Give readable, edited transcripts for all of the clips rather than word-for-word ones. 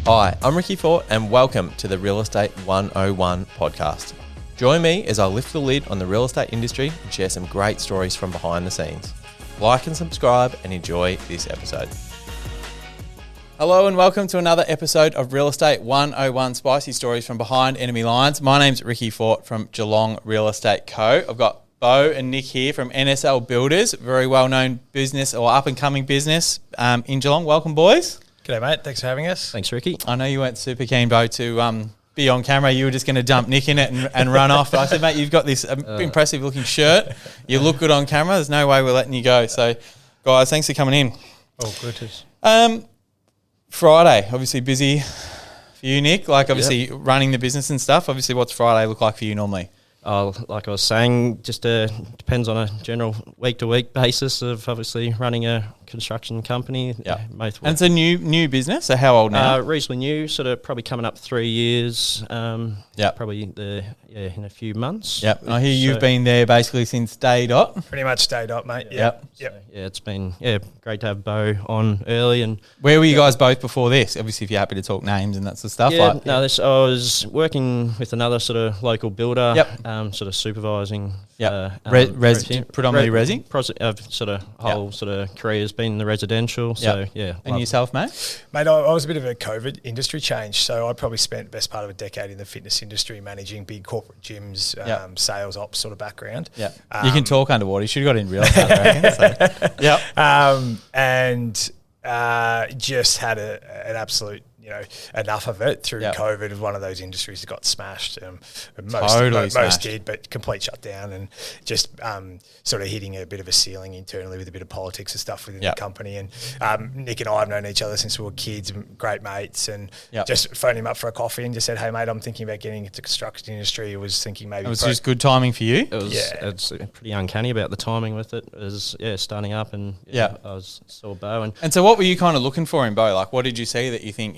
Hi, I'm Ricky Fort and welcome to the Real Estate 101 podcast. Join me as I lift the lid on the real estate industry and share some great stories from behind the scenes. Like and subscribe and enjoy this episode. Hello and welcome to another episode of Real Estate 101 Spicy Stories from Behind Enemy Lines. My name's Ricky Fort from Geelong Real Estate Co. I've got Beau and Nick here from NSL Builders, very well-known business or up-and-coming business in Geelong. Welcome, boys. G'day, mate. Thanks for having us. Thanks, Ricky. I know you weren't super keen, Beau, to be on camera. You were just going to dump Nick in it and run off. But I said, mate, you've got this impressive-looking shirt. You look good on camera. There's no way we're letting you go. So, guys, thanks for coming in. Oh, good. Friday, obviously busy for you, Nick. Like, obviously, running the business and stuff. Obviously, what's Friday look like for you normally? Like I was saying, just depends on a general week-to-week basis of obviously running a construction company. Yeah, and it's a new business. So how old now? Reasonably new, sort of probably coming up 3 years. Probably in a few months. Yep. I hear you've been there basically since day dot. Pretty much stayed up, mate. Yep. So, it's been great to have Beau on early. And where were you guys both before this? Obviously, if you're happy to talk names and that sort of stuff. I was working with another sort of local builder. Yep. Sort of supervising. Predominantly resi. Sort of whole sort of career has been in the residential. So And yourself, mate? Mate, I was a bit of a COVID industry change, so I probably spent the best part of a decade in the fitness industry, managing big corporate gyms, sales ops sort of background. Yeah, you can talk underwater. You should have got in real estate, I reckon. Just had an absolute, enough of it through COVID. It was one of those industries that got smashed. Most did, but complete shutdown and just sort of hitting a bit of a ceiling internally with a bit of politics and stuff within the company. And Nick and I have known each other since we were kids, and great mates, and just phoned him up for a coffee and just said, "Hey, mate, I'm thinking about getting into the construction industry." I was thinking maybe... It was just good timing for you? It's pretty uncanny about the timing with it. It was, starting up and I saw Beau. And so what were you kind of looking for in Beau? Like, what did you see that you think,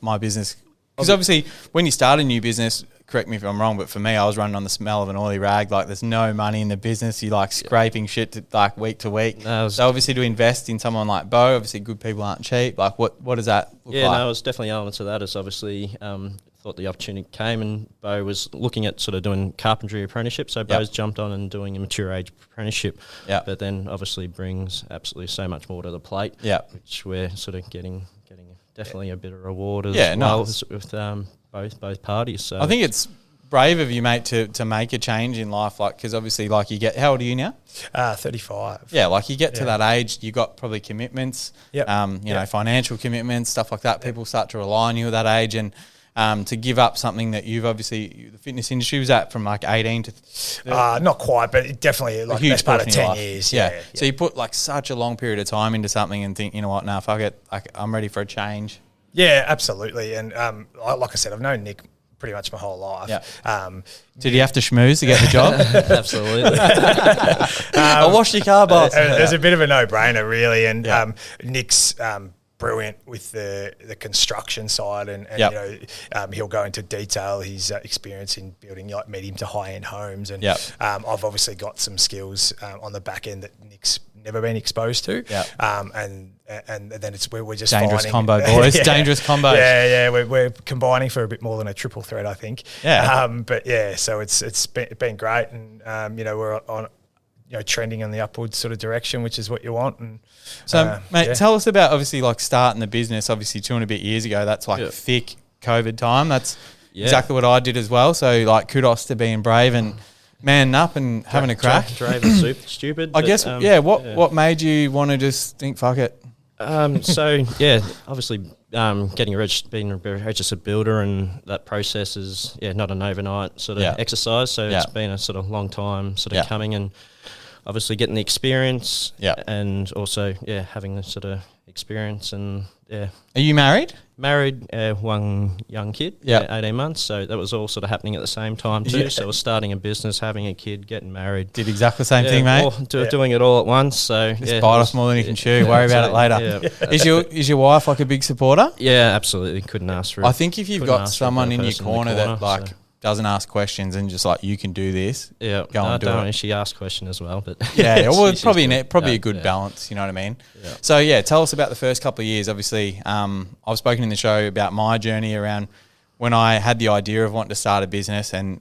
my business... Because obviously, when you start a new business, correct me if I'm wrong, but for me, I was running on the smell of an oily rag. Like, there's no money in the business. You're like scraping shit week to week. So obviously, to invest in someone like Beau, obviously, good people aren't cheap. Like, what does that look like? It was definitely elements of that. It's obviously thought the opportunity came, and Beau was looking at sort of doing carpentry apprenticeship. So Beau's jumped on and doing a mature age apprenticeship. But then obviously brings absolutely so much more to the plate. Which we're sort of getting definitely a bit of reward as well with both parties. So I think it's brave of you, mate, to make a change in life, like, because obviously, like, you get, how old are you now? 35. Yeah, like, you get to that age, you got probably commitments, financial commitments, stuff like that. People start to rely on you at that age, and to give up something that you've obviously, the fitness industry was at from like 18 to... not quite, but definitely like the best part of 10 years. So you put like such a long period of time into something and think, you know what, nah, fuck it, I'm ready for a change. Yeah, absolutely. And like I said, I've known Nick pretty much my whole life. Did you have to schmooze to get the job? Absolutely. I washed your car, boss. There's a bit of a no-brainer, really. And Nick's... brilliant with the construction side, and he'll go into detail his experience in building like medium to high end homes, and I've obviously got some skills on the back end that Nick's never been exposed to, and then it's where we're just dangerous combo, boys. Dangerous combo. We're combining for a bit more than a triple threat, I think. So it's been great, and we're on trending in the upward sort of direction, which is what you want. And so, mate, tell us about obviously like starting the business. Obviously, 2 and a bit years ago, that's like thick COVID time. That's exactly what I did as well. So, like, kudos to being brave and manning up and having a crack. Brave and stupid. I guess. What made you want to just think, fuck it? Obviously, being a registered builder, and that process is not an overnight sort of exercise. So it's been a sort of long time sort of coming, and obviously getting the experience, and also having the sort of experience, and Are you married? Married, one young kid, 18 months. So that was all sort of happening at the same time too. So I was starting a business, having a kid, getting married. Did exactly the same thing, mate. Doing it all at once. So just bite off more than you can chew. Worry about it later. Is your wife like a big supporter? Yeah, absolutely. Couldn't ask for it. I think if you've got someone in your corner that doesn't ask questions and just like, you can do this. Yeah, go and do it. She asked questions as well, but well, it's probably a good balance. You know what I mean? Yeah. So tell us about the first couple of years. Obviously, I've spoken in the show about my journey around when I had the idea of wanting to start a business, and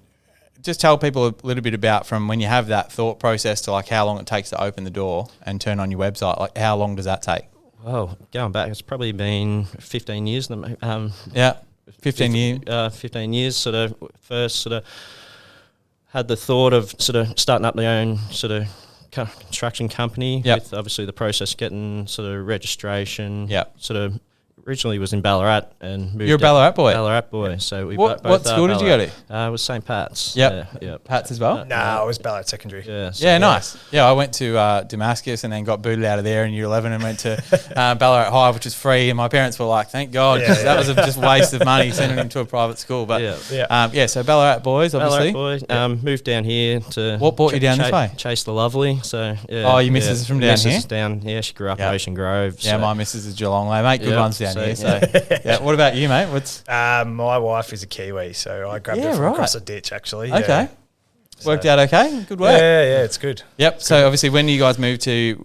just tell people a little bit about from when you have that thought process to like how long it takes to open the door and turn on your website. Like, how long does that take? Well, going back, it's probably been 15 years. 15 years. 15 years. Sort of first had the thought of sort of starting up my own sort of construction company. With obviously the process getting sort of registration. Sort of originally was in Ballarat and moved. You're a Ballarat boy. Ballarat boy. So we what school did you go to? It was St. Pat's. Pat's as well. No, it was Ballarat Secondary. Nice. Yeah, I went to Damascus and then got booted out of there in year 11 and went to Ballarat High, which was free. And my parents were like, "Thank God," because that was just a waste of money sending him to a private school. But so Ballarat boys, obviously. Ballarat boy. Moved down here to. What brought you down this way? Chase the Lovely. So your missus is from down here. Down. Yeah, she grew up in Ocean Grove. Yeah, my missus is Geelong. They make good ones down here. So. What about you, mate? What's my wife is a Kiwi, so I grabbed her from across a ditch, actually. Okay. Worked out okay? Good work. Yeah, it's good. Yep. So obviously, when do you guys move to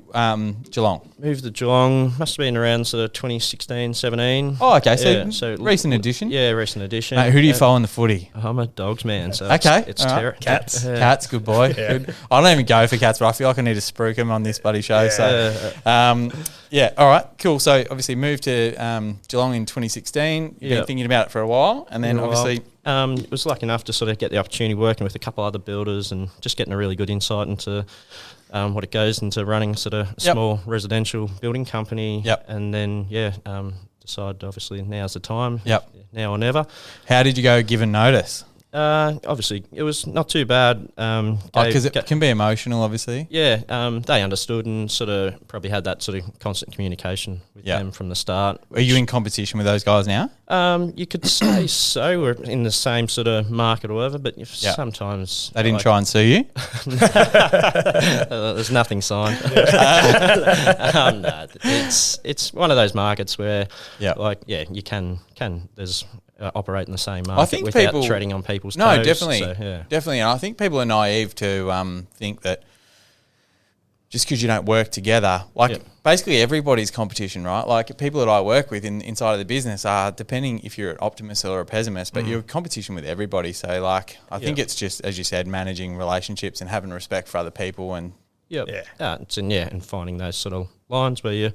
Geelong? Moved to Geelong, must have been around sort of 2016, 17. Oh, okay. So recent addition. Yeah, recent addition. Mate, who do you follow in the footy? I'm a dogs man. So it's right. Cats. Cats, good boy. Good. I don't even go for cats, but I feel like I need to spruik them on this bloody show. Yeah. All right. Cool. So obviously moved to Geelong in 2016. You've been thinking about it for a while, and then obviously. Was lucky enough to sort of get the opportunity working with a couple other builders and just getting a really good insight into what it goes into running sort of a small residential building company. And then, decided obviously now's the time. Now or never. How did you go given notice? Obviously, it was not too bad. Because it can be emotional, obviously. Yeah, they understood and sort of probably had that sort of constant communication with them from the start. Are you in competition with those guys now? You could say so. We're in the same sort of market or whatever, but sometimes... They didn't try and sue you? There's nothing signed. No, it's one of those markets where, you can there's... operate in the same market without treading on people's toes. No, definitely. Definitely. And I think people are naive to think that just because you don't work together, basically everybody's competition, right? Like people that I work with inside of the business are, depending if you're an optimist or a pessimist, but you're competition with everybody. So like, I think it's just, as you said, managing relationships and having respect for other people and and finding those sort of lines where you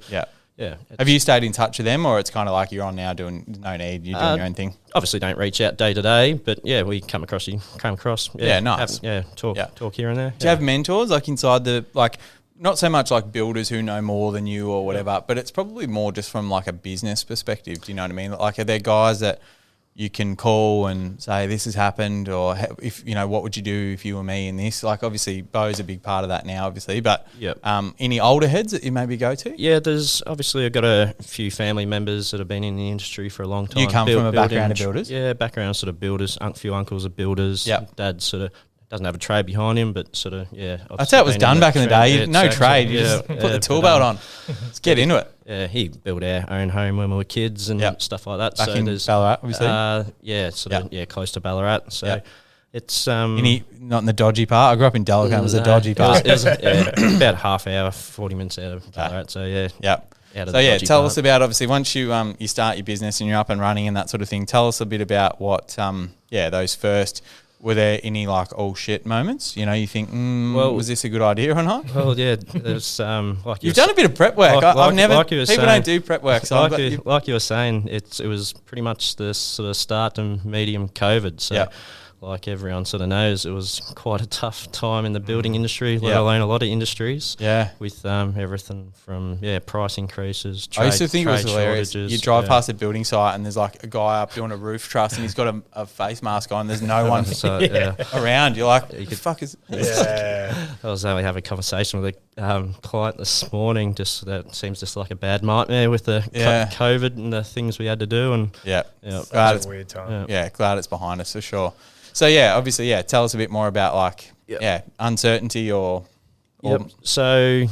Have you stayed in touch with them, or it's kind of like you're on now doing no need, you're doing your own thing? Obviously don't reach out day to day, but we come across. Nice. Talk here and there. Do you have mentors like inside the, like, not so much like builders who know more than you or whatever, but it's probably more just from like a business perspective. Do you know what I mean? Like, are there guys that you can call and say this has happened, or if what would you do if you were me in this? Like, obviously Beau's a big part of that now, obviously, but any older heads that you maybe go to? Yeah, there's obviously, I've got a few family members that have been in the industry for a long time. You come from a background of builders? Yeah, background sort of builders. A few uncles are builders. Dad sort of doesn't have a trade behind him, but sort of, That's how it was done back in the day. No trade. You just put the tool belt on. Let's get into it. Yeah, he built our own home when we were kids and stuff like that. Back in Ballarat, obviously? Close to Ballarat. So it's... not in the dodgy part? I grew up in Delacombe. It was the dodgy part. It was about half hour, 40 minutes out of Ballarat. So, tell us about, obviously, once you start your business and you're up and running and that sort of thing, tell us a bit about what, those first... Were there any like oh shit moments? You think, was this a good idea or not? Well, yeah, there's you've done a bit of prep work. I've never people don't do prep work. So like you were saying, it was pretty much the sort of start and medium COVID. So like everyone sort of knows, it was quite a tough time in the building industry, let alone a lot of industries. Yeah, with everything from price increases. I used to think it was hilarious. You drive past a building site and there's like a guy up doing a roof truss and he's got a face mask on. There's no one around. You're like, the fuck is this? I was only having a conversation with a client this morning. Just that seems just like a bad nightmare with the COVID and the things we had to do. And glad it's a weird time. Glad it's behind us for sure. So, obviously, tell us a bit more about, like, uncertainty or... So,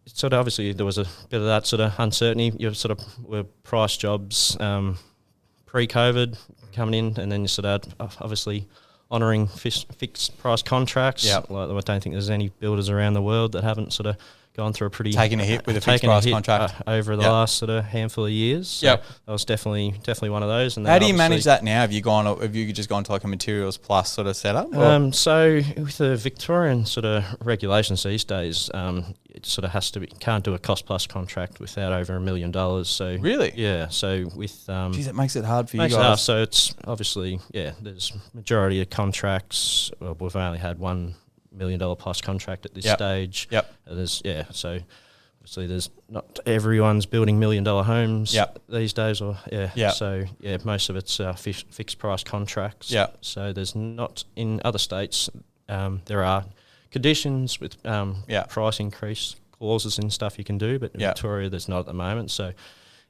sort of obviously there was a bit of that sort of uncertainty. You sort of were price jobs pre-COVID, coming in, and then you sort of obviously honouring fixed price contracts. Yep. Like, I don't think there's any builders around the world that haven't sort of gone through a pretty taking a hit with a fixed price contract over the last sort of handful of years. So that was definitely one of those. And how do you manage that now? Have you just gone to like a materials plus sort of setup? So with the Victorian sort of regulations these days, it sort of has to be, can't do a cost plus contract without over $1 million. So really, yeah. So with geez, it makes it hard for you guys. So it's obviously there's majority of contracts. Well, we've only had $1 million plus contract at this stage. So obviously there's not everyone's building $1 million homes these days, So most of it's fixed price contracts. So there's not, in other states there are conditions with price increase clauses and stuff you can do, but in Victoria there's not at the moment. So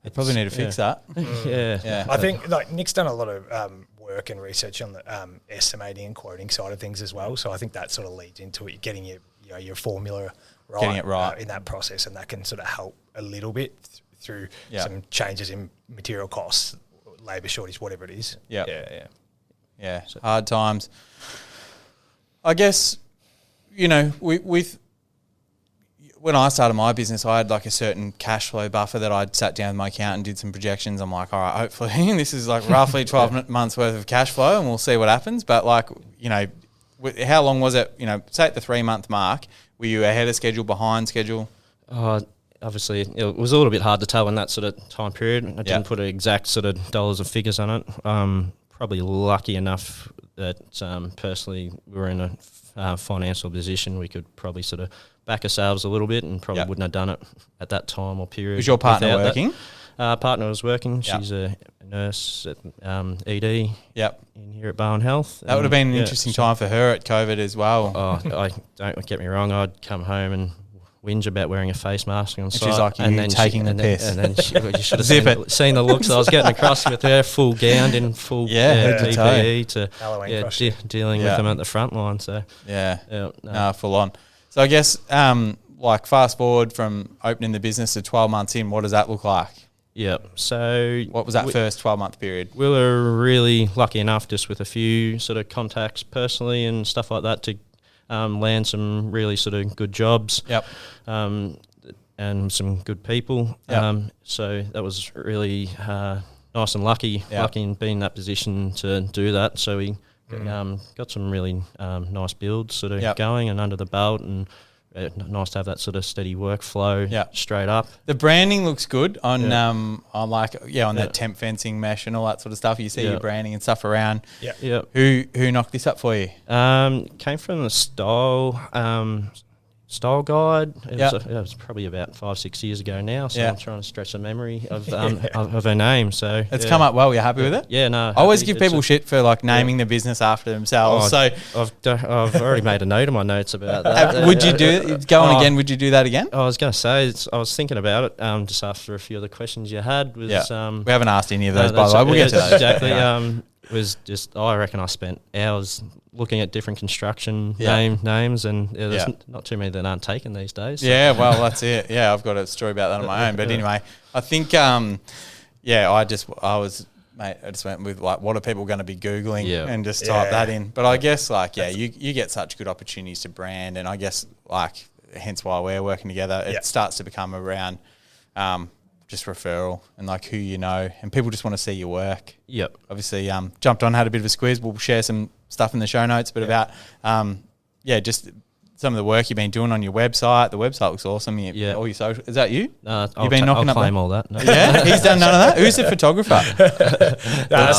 they probably need to fix that. I think like Nick's done a lot of work and research on the estimating and quoting side of things as well. So I think that sort of leads into it, getting your formula right, getting it right in that process, and that can sort of help a little bit through some changes in material costs, labour shortage, whatever it is. Yeah. So hard times. I guess, with when I started my business, I had like a certain cash flow buffer that I'd sat down with my accountant and did some projections. I'm like, all right, hopefully this is like roughly 12 months worth of cash flow and we'll see what happens. But like, how long was it? Say at the 3-month mark, were you ahead of schedule, behind schedule? Obviously, it was a little bit hard to tell in that sort of time period. I didn't put an exact sort of dollars and figures on it. Probably lucky enough that personally we were in a financial position we could probably sort of back ourselves a little bit, and probably wouldn't have done it at that time or period. Was your partner working? Partner was working. She's a nurse at ED in here at Bowen Health. That would have been an interesting time for her at COVID as well. Don't get me wrong, I'd come home and whinge about wearing a face mask on site. She's like, taking the piss. And then you should have seen the looks I was getting across with her, full gowned in full PPE to dealing with them at the front line. So full on. So I guess like fast forward from opening the business to 12 months in, what does that look like? Yep. So what was that first 12-month period? We were really lucky enough, just with a few sort of contacts personally and stuff like that, to land some really sort of good jobs. And some good people. So that was really nice and lucky in being in that position to do that. So we got some really nice builds sort of going and under the belt, and nice to have that sort of steady workflow straight up. The branding looks good on that temp fencing mesh and all that sort of stuff. You see your branding and stuff around. Who knocked this up for you? Came from the Style Guide. It was probably about 5-6 years ago now, so I'm trying to stretch the memory of her name. So it's come up well. You're happy with it? Yeah, no. I always give people shit for like naming the business after themselves. I've already made a note of my notes about that. Would you do it? Go on again. Would you do that again? I was going to say, I was thinking about it just after a few of the questions you had. We haven't asked any of those, by the way. We'll get to those. Exactly. It was just, I reckon I spent hours looking at different construction names, and there's not too many that aren't taken these days. So. Yeah, well, that's it. Yeah, I've got a story about that on my own. But anyway, I think, I just went with like, what are people going to be Googling and just type that in. But I guess you get such good opportunities to brand, and I guess like hence why we're working together. It starts to become around just referral and like who you know, and people just want to see your work. Yep. Obviously, jumped on, had a bit of a squeeze. We'll share some stuff in the show notes, but about just some of the work you've been doing on your website. The website looks awesome. All your social. Is that you? You've been knocking up. I'll claim all that. No. Yeah, he's done none of that. Who's the photographer?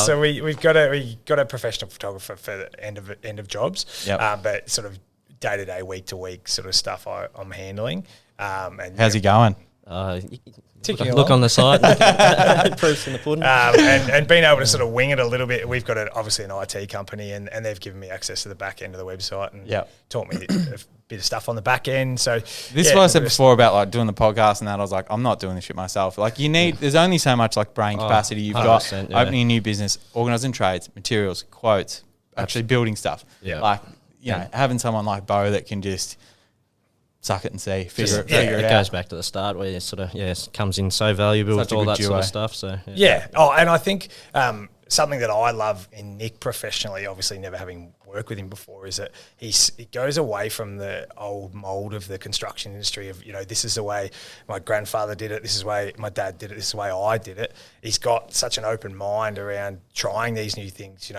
So we got a professional photographer for the end of jobs. But sort of day to day, week to week sort of stuff I'm handling. And how's he going? Look on the site, proofs in the pudding. And being able to sort of wing it a little bit. We've got obviously an IT company, and they've given me access to the back end of the website and taught me a bit of stuff on the back end. So this is what I said before about like doing the podcast and that. I was like, I'm not doing this shit myself. Like there's only so much like brain capacity you've got. Opening a new business, organising trades, materials, quotes, actually building stuff. Yeah. Like having someone like Beau that can just suck it and see, figure it out. It goes back to the start where it comes in so valuable with all that sort of stuff. So and I think something that I love in Nick professionally, obviously never having worked with him before, is that he goes away from the old mold of the construction industry of, this is the way my grandfather did it, this is the way my dad did it, this is the way I did it. He's got such an open mind around trying these new things,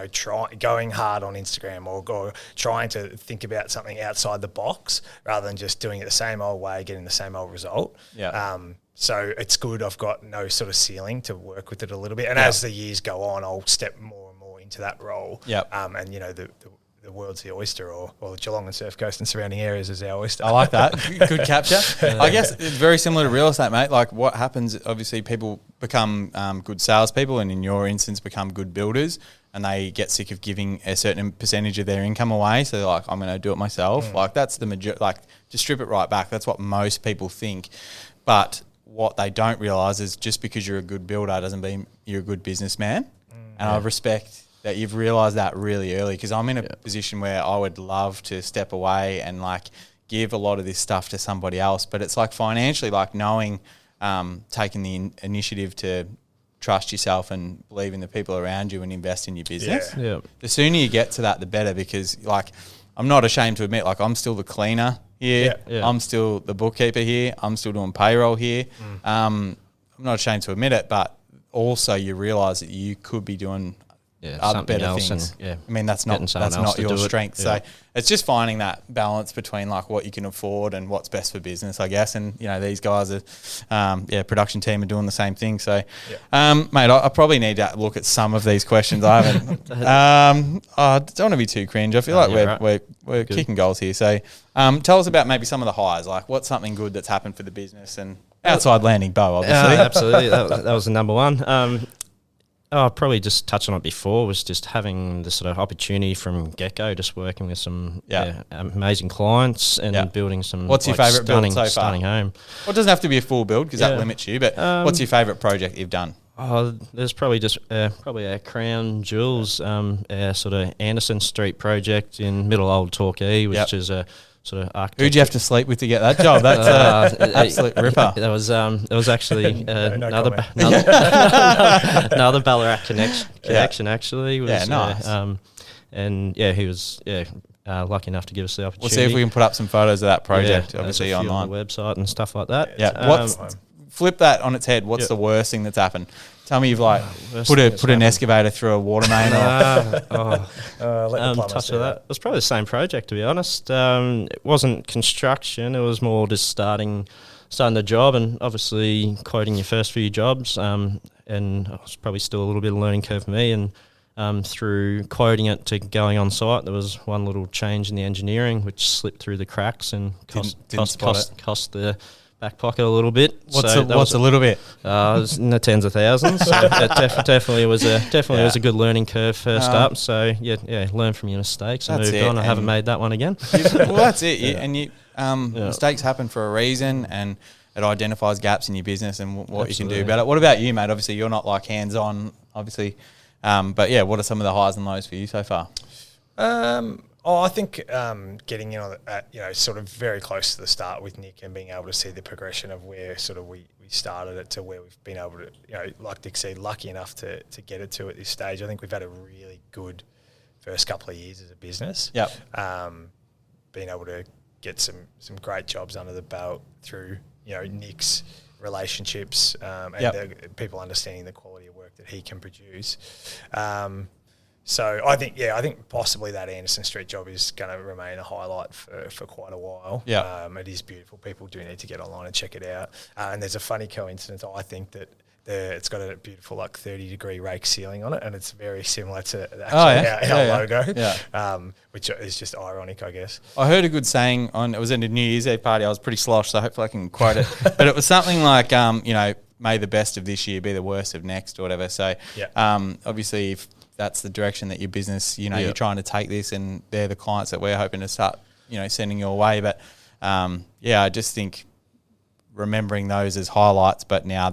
going hard on Instagram or trying to think about something outside the box rather than just doing it the same old way, getting the same old result. Yeah. So it's good. I've got no sort of ceiling to work with it a little bit. And as the years go on, I'll step more and more into that role. Yep. And, the world's the oyster, or Geelong and Surf Coast and surrounding areas is our oyster. I like that. Good capture. I guess it's very similar to real estate, mate. Like what happens, obviously people become good salespeople, and in your instance become good builders, and they get sick of giving a certain percentage of their income away. So they're like, I'm going to do it myself. Like that's the to strip it right back. That's what most people think. But what they don't realise is just because you're a good builder doesn't mean you're a good businessman. And I respect that you've realised that really early, because I'm in a position where I would love to step away and like give a lot of this stuff to somebody else. But it's like financially, like knowing, taking the initiative to trust yourself and believe in the people around you and invest in your business. Yeah. The sooner you get to that, the better, because like I'm not ashamed to admit, like I'm still the cleaner here. Yeah. I'm still the bookkeeper here. I'm still doing payroll here. I'm not ashamed to admit it, but also you realise that you could be doing other better things. I mean, that's not your strength. So it's just finding that balance between like what you can afford and what's best for business, I guess. And these guys are, production team are doing the same thing. So, mate, I probably need to look at some of these questions. I haven't. I don't want to be too cringe. I feel like we're kicking goals here. So, tell us about maybe some of the highs. Like, what's something good that's happened for the business, and outside landing Beau, obviously. Absolutely, that was the number one. Probably just touched on it before, was just having the sort of opportunity from get-go, just working with some amazing clients and building some. What's your favourite build so far? Stunning home. Well, it doesn't have to be a full build because that limits you, but what's your favourite project you've done? There's probably just probably our crown jewels, our sort of Anderson Street project in Middle Old Torquay, which is a sort of architecture. Who'd you have to sleep with to get that job? That's absolute ripper. That was actually another Ballarat connection actually. Was, nice. He was lucky enough to give us the opportunity. We'll see if we can put up some photos of that project, obviously online, on the website and stuff like that. Flip that on its head. What's the worst thing that's happened? Tell me you've put an excavator through a water main. Touch of that. It was probably the same project, to be honest. It wasn't construction. It was more just starting the job, and obviously quoting your first few jobs. And it was probably still a little bit of a learning curve for me. And through quoting it to going on site, there was one little change in the engineering which slipped through the cracks and cost the back pocket a little bit. What's a little bit? It was in the tens of thousands. So it definitely was a good learning curve first up. So learn from your mistakes and moved on. I haven't made that one again. Well, that's it. Mistakes happen for a reason, and it identifies gaps in your business and what you can do about it. What about you, mate? Obviously, you're not like hands on, obviously, but what are some of the highs and lows for you so far? I think getting in on sort of very close to the start with Nick and being able to see the progression of where sort of we started it to where we've been able to, like Dick said, lucky enough to get it to at this stage. I think we've had a really good first couple of years as a business. Yep. Being able to get some great jobs under the belt through, Nick's relationships and the people understanding the quality of work that he can produce. So I think possibly that Anderson Street job is going to remain a highlight for quite a while. Yeah, it is beautiful. People do need to get online and check it out. And there's a funny coincidence. I think that it's got a beautiful 30-degree rake ceiling on it, and it's very similar to our logo, which is just ironic, I guess. I heard a good saying it was at a New Year's Eve party. I was pretty sloshed, so hopefully I can quote it. But it was something like, may the best of this year be the worst of next, or whatever. So obviously if that's the direction that your business, you're trying to take this, and they're the clients that we're hoping to start, sending your way. But I just think remembering those as highlights, but now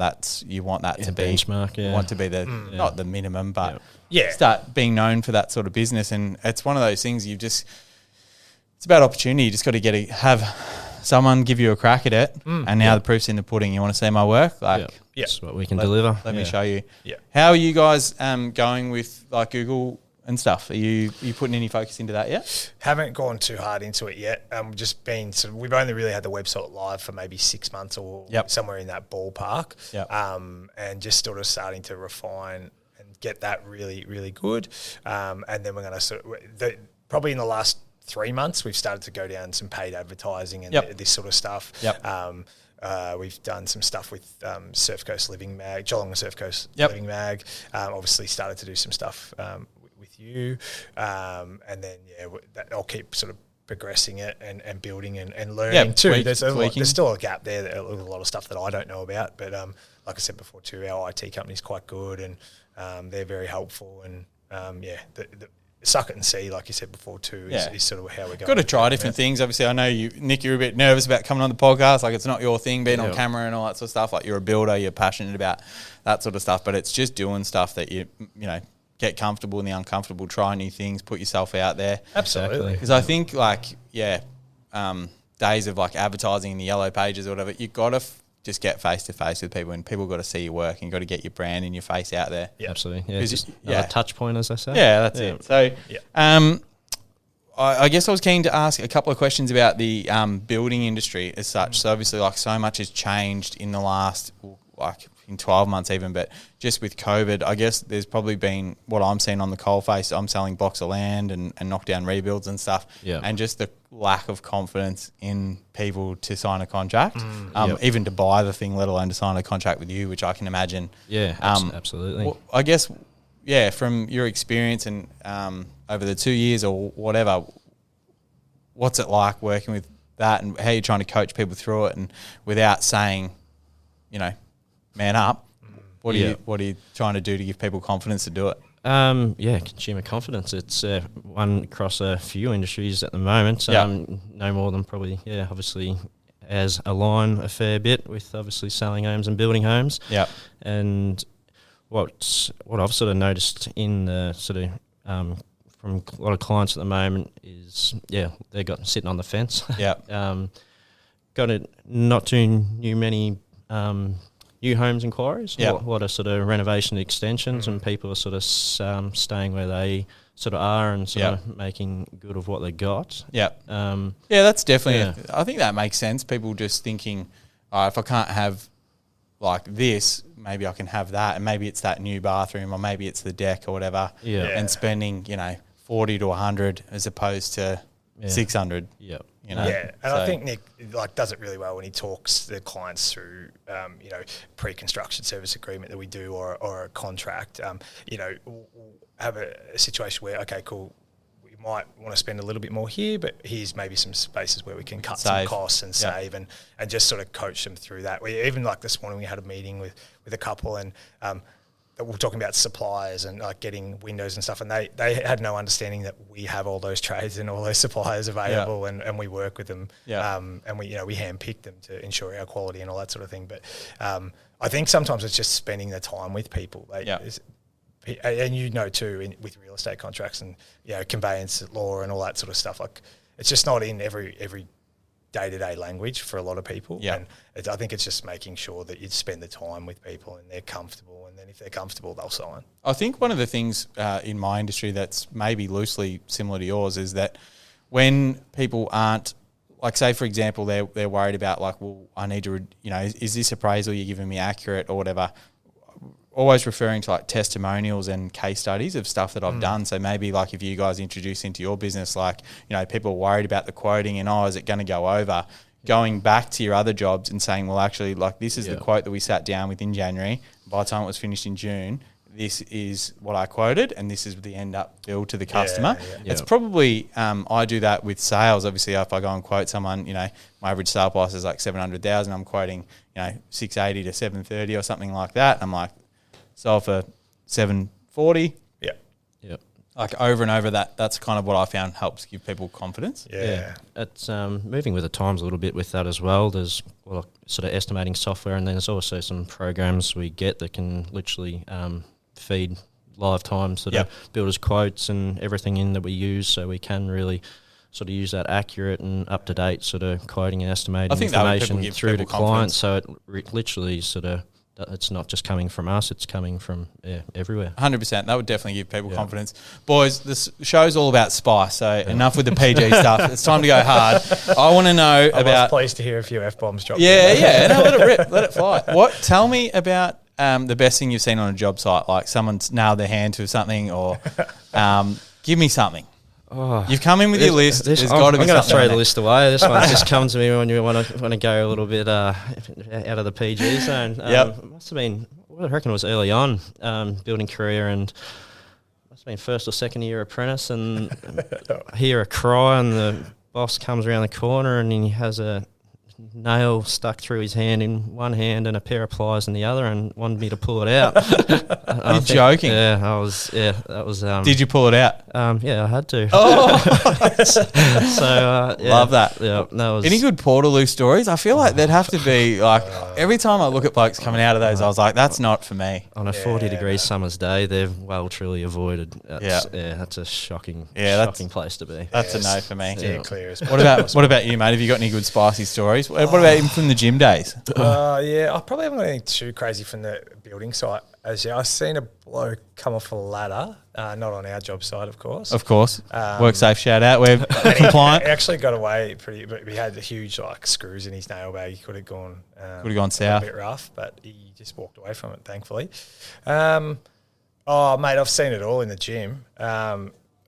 you want that to be benchmark. You want to be the not the minimum, but start being known for that sort of business. And it's one of those things it's about opportunity. You just got to have someone give you a crack at it, and now the proof's in the pudding. You want to see my work? That's what we can deliver. Let me show you. Yeah. How are you guys going with like Google and stuff? Are you putting any focus into that yet? Haven't gone too hard into it yet. We've only really had the website live for maybe 6 months or somewhere in that ballpark. And just sort of starting to refine and get that really, really good. And then we're going to probably in the last 3 months, we've started to go down some paid advertising and this sort of stuff. We've done some stuff with Surf Coast Living Mag, Geelong Surf Coast Living Mag. Obviously started to do some stuff with you. And then, I'll keep sort of progressing it and building and learning too. There's still a gap there. There's a lot of stuff that I don't know about. But like I said before too, our IT company's quite good and they're very helpful. And the suck it and see, like you said before too, is sort of how we're going. Got to try different things. Obviously, I know Nick, you're a bit nervous about coming on the podcast. Like, it's not your thing, being on camera and all that sort of stuff. Like, you're a builder, you're passionate about that sort of stuff. But it's just doing stuff that you get comfortable in the uncomfortable, try new things, put yourself out there. Absolutely. Because I think days of like advertising in the yellow pages or whatever, you've got to just get face to face with people, and people got to see your work, and you got to get your brand and your face out there. Yeah, absolutely. Yeah, just a touch point, as I say. Yeah, that's it. So, I guess I was keen to ask a couple of questions about the building industry as such. So obviously, like, so much has changed in the last, in 12 months even, but just with COVID, I guess there's probably been, what I'm seeing on the coalface, I'm selling blocks of land and knockdown rebuilds and stuff, and just the lack of confidence in people to sign a contract, even to buy the thing, let alone to sign a contract with you, which I can imagine. Yeah, absolutely. Well, I guess, from your experience and over the 2 years or whatever, what's it like working with that, and how you're trying to coach people through it, and without saying, man up, what are you trying to do to give people confidence to do it? Consumer confidence. It's one across a few industries at the moment. No more than probably, obviously, as a line a fair bit with obviously selling homes and building homes. Yeah. And what I've sort of noticed in the sort of from a lot of clients at the moment is they got sitting on the fence. Yeah. Got not too many new homes inquiries. A lot of sort of renovation extensions, and people are sort of staying where they sort of are and sort of making good of what they got. Yeah. That's definitely, I think that makes sense. People just thinking, if I can't have like this, maybe I can have that, and maybe it's that new bathroom, or maybe it's the deck or whatever. Yeah. And spending, 40 to 100 as opposed to 600. Yeah. I think Nick does it really well when he talks the clients through, pre-construction service agreement that we do, or a contract. We'll have a situation where, okay, cool, we might want to spend a little bit more here, but here's maybe some spaces where we can cut some costs and save, and just sort of coach them through that. Even like this morning, we had a meeting with a couple, and we're talking about suppliers and like getting windows and stuff, and they had no understanding that we have all those trades and all those suppliers available, and we work with them, and we handpick them to ensure our quality and all that sort of thing. But I think sometimes it's just spending the time with people, and too, with real estate contracts and conveyance law and all that sort of stuff. Like, it's just not in every day-to-day language for a lot of people. And I think it's just making sure that you spend the time with people and they're comfortable, and then if they're comfortable, they'll sign. I think one of the things in my industry that's maybe loosely similar to yours is that when people aren't, like, say for example, they're worried about like, well, I need to, is this appraisal you're giving me accurate or whatever, always referring to like testimonials and case studies of stuff that I've done. So maybe like if you guys introduce into your business, like, people are worried about the quoting and, is it going to go over? Going back to your other jobs and saying, well, actually, like, this is the quote that we sat down with in January. By the time it was finished in June, this is what I quoted, and this is the end up bill to the customer. It's probably, I do that with sales. Obviously, if I go and quote someone, my average sale price is like 700,000. I'm quoting, 680 to 730 or something like that. I'm like, sold for 740. Yeah. Yep. Like over and over that's kind of what I found helps give people confidence. Yeah. It's moving with the times a little bit with that as well. There's sort of estimating software, and then there's also some programs we get that can literally feed live time sort of builders quotes and everything in that we use, so we can really sort of use that accurate and up to date sort of quoting and estimating I think that would information give through to people clients. So it literally sort of. It's not just coming from us; it's coming from everywhere. 100%. That would definitely give people confidence. Boys, this show's all about spice, so enough with the PG stuff. It's time to go hard. I want to know about. I was pleased to hear a few F-bombs dropped. Yeah. No, let it rip. Let it fly. Tell me about the best thing you've seen on a job site, like someone's nailed their hand to something, or give me something. Oh, you've come in with your list. There's got to be something. I'm going to throw the list away. This one just comes to me when you want to go a little bit out of the PG zone. Must have been, I reckon it was early on, building career, and must have been first or second year apprentice, and I hear a cry, and the boss comes around the corner, and he has a nail stuck through his hand in one hand and a pair of pliers in the other, and wanted me to pull it out. You're joking? Yeah, I was. Yeah, that was. Did you pull it out? Yeah, I had to. Oh, so love that. Yeah, that was. Any good Portaloo stories? I feel like there'd have to be like every time I look at blokes coming out of those, I was like, that's not for me. On a 40-degree summer's day, they're well truly avoided. That's a shocking place to be. That's a no for me. Yeah, clear. What about you, mate? Have you got any good spicy stories? What about even from the gym days? I probably haven't got anything too crazy from the building site. I've seen a bloke come off a ladder, not on our job site, of course. Of course. Work safe, shout out. We're compliant. He actually got away but he had huge screws in his nail bag. He could have gone south. A bit rough, but he just walked away from it, thankfully. Mate, I've seen it all in the gym.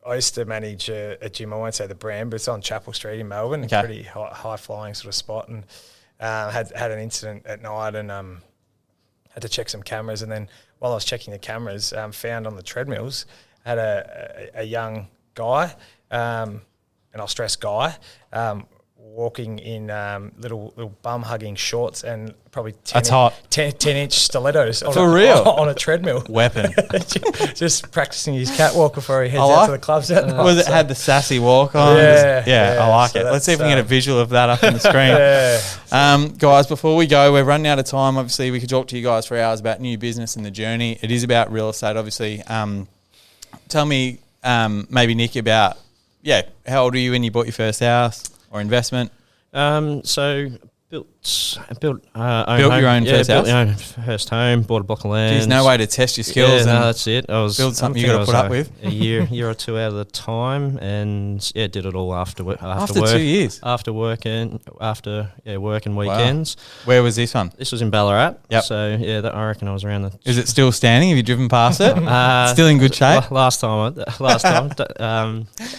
I used to manage a gym, I won't say the brand, but it's on Chapel Street in Melbourne, a pretty high-flying sort of spot, and had an incident at night and had to check some cameras. And then while I was checking the cameras, found on the treadmills, had a young guy, and I'll stress guy, walking in little bum-hugging shorts and probably 10-inch stilettos on a treadmill. Weapon. Just practicing his catwalk before he heads out to the clubs at night. Was it had the sassy walk on? Yeah, I like it. Let's see if we can get a visual of that up on the screen. Guys, before we go, we're running out of time. Obviously, we could talk to you guys for hours about new business and the journey. It is about real estate, obviously. Tell me, maybe, Nick, about, how old were you when you bought your first house? Or investment? So built your own first house? Built my own first home, bought a block of land. There's no way to test your skills. Yeah, no, that's it. Build something you got to put up with. A year or two out of the time, and did it all after work. After 2 years? After work and weekends. Wow. Where was this one? This was in Ballarat. Yep. So I reckon I was around the. Is it still standing? Have you driven past it? Still in good shape? Last time.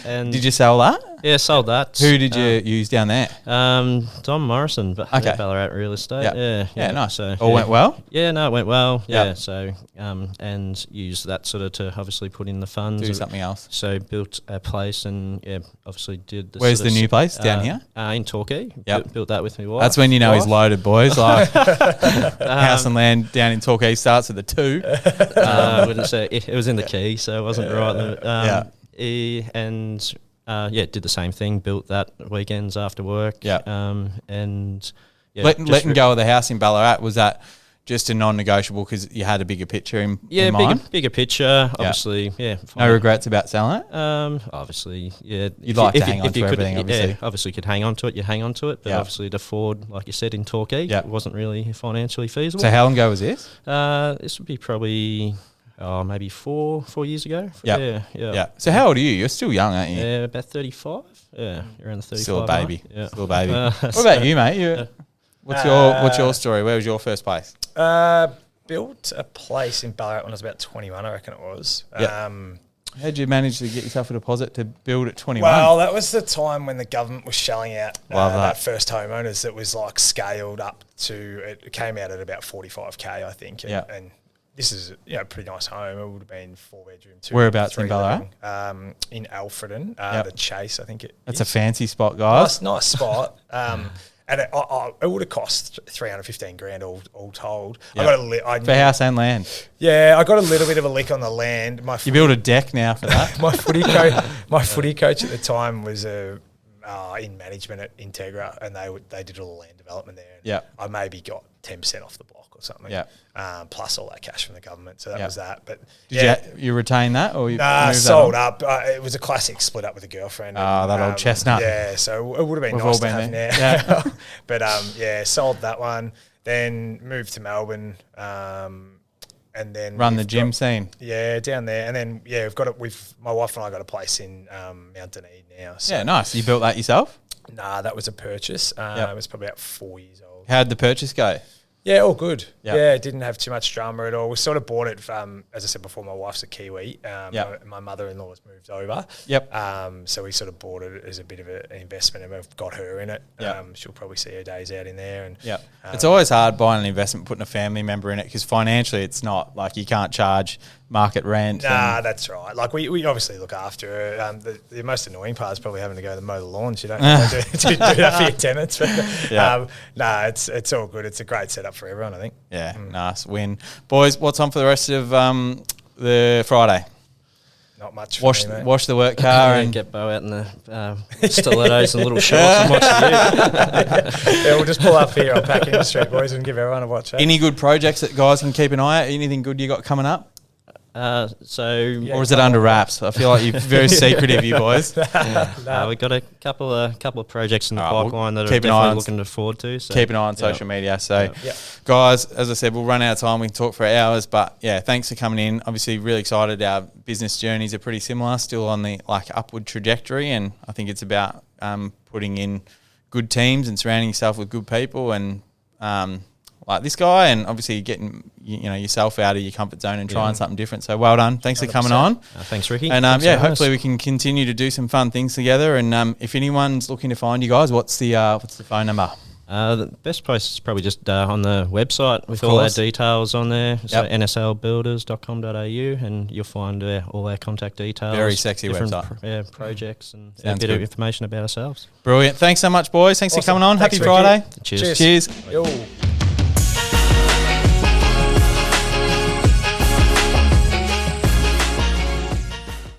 And did you sell that? Yeah, sold that. Who did you use down there? Tom Morrison, Ballarat Real Estate. Yeah, nice. So all went well? Yeah, no, it went well. Yeah, so and used that sort of to obviously put in the funds. Do something else. So built a place and obviously did the. Where's the new place? Down here? In Torquay. Yep. Built that with my wife. That's when you know he's loaded, boys. Like house and land down in Torquay starts with a 2. I wouldn't say it was in the key, so it wasn't right. Did the same thing. Built that weekends after work. Letting go of the house in Ballarat, was that just a non-negotiable because you had a bigger picture in mind? bigger picture. Obviously, No regrets about selling it? Obviously, yeah. You'd like to hang on to everything, obviously. Yeah, obviously you could hang on to it. You hang on to it, but obviously to afford, like you said, in Torquay, it wasn't really financially feasible. So how long ago was this? This would be probably. Maybe 4 years ago. Yeah. So how old are you? You're still young, aren't you? Yeah, about 35. Yeah, around the 35. Still a baby. Yeah. Still a baby. What about you, mate? What's your story? Where was your first place? Built a place in Ballarat when I was about 21, I reckon it was. How'd you manage to get yourself a deposit to build at 21? Well, that was the time when the government was shelling out that first homeowners. That was scaled up to, it came out at about 45K, I think. And this is a pretty nice home. It would have been 4-bedroom. Whereabouts in Ballarat? In Alfredton, the Chase, I think That's a fancy spot, guys. Nice spot. And it would have cost $315,000 all told. For house and land. Yeah, I got a little bit of a lick on the land. You build a deck now for that. My footy coach at the time was a in management at Integra, and they did all the land development there. Yeah, I maybe got 10% off the block or something. Yeah, plus all that cash from the government. So that was that. But did you retain that or you sold up? It was a classic split up with a girlfriend. Oh, that old chestnut. Yeah, so it would have been nice to have now. Yeah. But sold that one. Then moved to Melbourne. And then run the gym scene. Yeah, down there. And then we've got it. My wife and I got a place in Mount Dunedin now. So. Yeah, nice. You built that yourself? Nah, that was a purchase. It was probably about 4 years old. How'd the purchase go? Yeah, all good. Yep. Yeah, it didn't have too much drama at all. We sort of bought it, as I said before, my wife's a Kiwi. My mother-in-law's moved over. Yep. So we sort of bought it as a bit of an investment, and we've got her in it. Yep. She'll probably see her days out in there. And it's always hard buying an investment, putting a family member in it, because financially it's not like you can't charge market rent. Nah, that's right. Like we obviously look after her. The most annoying part is probably having to go to mow the lawns. You don't do that for your tenants. But, it's all good. It's a great setup for everyone, I think. Yeah, nice win. Boys, what's on for the rest of the Friday? Not much. Wash the work car and get Beau out in the stilettos and little shorts and watch the Yeah, we'll just pull up here on Packing Street, boys, and give everyone a watch. Any good projects that guys can keep an eye at? Anything good you got coming up? Or is it under wraps? I feel like you're very secretive, you boys. We've got a couple of projects in the pipeline that are definitely looking forward to. So. Keep an eye on social media. So, guys, as I said, we'll run out of time. We can talk for hours, but thanks for coming in. Obviously, really excited. Our business journeys are pretty similar, still on the upward trajectory, and I think it's about putting in good teams and surrounding yourself with good people and. Like this guy, and obviously getting yourself out of your comfort zone and trying something different. So well done. Thanks 100%. For coming on. Thanks, Ricky. And hopefully we can continue to do some fun things together. And if anyone's looking to find you guys, what's the phone number? The best place is probably just on the website with all our details on there. So nslbuilders.com.au, and you'll find all our contact details. Very sexy website. Projects and a bit of information about ourselves. Brilliant. Thanks so much, boys. Thanks for coming on. Happy Friday. Cheers. Cheers. Yo.